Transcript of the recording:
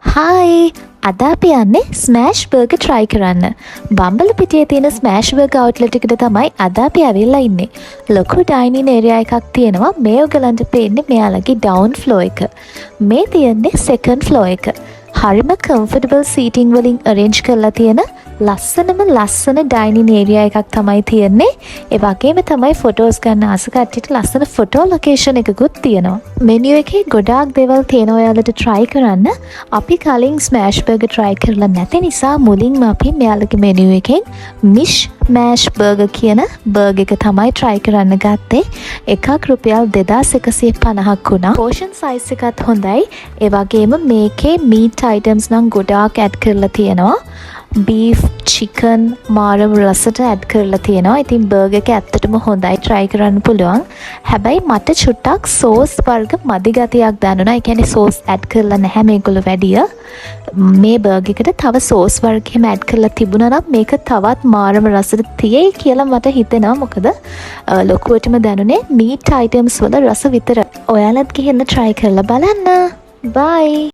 Hi අද අපි යන්නේ ස්මෑෂ් බර්ගර් try කරන්න. බම්බලපිටියේ තියෙන ස්මෑෂ් බර්ගර් අවුට්ලට් එකට තමයි අද අපි ඇවිල්ලා ඉන්නේ. ලොකු ඩයිනින් ඒරියා එකක් තියෙනවා. මේ ඔයගලන්ට පේන්නේ මෙයාලගේ ඩවුන් ෆ්ලෝ එක. මේ තියෙන්නේ සෙකන්ඩ් ෆ්ලෝ එක. හරිම කම්ෆර්ටබල් සීටින් වලින් අරේන්ජ් කරලා තියෙන ලස්සන ඩයිනින් ඒරියා එකක් තමයි තියෙන්නේ. ඒ වගේම තමයි ෆොටෝස් ගන්න ආස කට්ටියට ලස්සන ෆොටෝ ලොකේෂන් එකකුත් තියෙනවා. මෙනු එකේ ගොඩාක් දේවල් තියෙනවා ඔයාලට try කරන්න. අපි කලින් ස්මෑෂ් බර්ගර් try කරලා නැති නිසා මුලින්ම අපි මෙයාලගේ මෙනු එකෙන් මිෂ් මෑෂ් බර්ගර් කියන බර්ගර් එක තමයි try කරන්න ගත්තේ. එකක් රුපියල් 2150ක් වුණා. පෝෂන් සයිස් එකත් හොඳයි. ඒ වගේම මේකේ මීට් අයිටම්ස් නම් ගොඩාක් ඇඩ් කරලා තියෙනවා. බීෆ් චිකන් මාරම රසට ඇඩ් කරලා තියෙනවා. ඉතින් බර්ගර් එක ඇත්තටම හොඳයි try කරන්න පුළුවන්. හැබැයි මට චුට්ටක් සෝස් වර්ග මදි ගතියක් දැනුණා. ඒ කියන්නේ සෝස් ඇඩ් කරලා නැහැ මේගොල්ලෝ වැඩිය. මේ බර්ගර් එකට තව සෝස් වර්ග එහෙම ඇඩ් කරලා තිබුණා නම් මේක තවත් මාරම රසට තියෙයි කියලා මට හිතෙනවා. මොකද ලොකුවටම දැනුනේ මීට් අයිටම්ස් වල රස විතර. ඔයාලත් ගිහින් try කරලා බලන්න. bye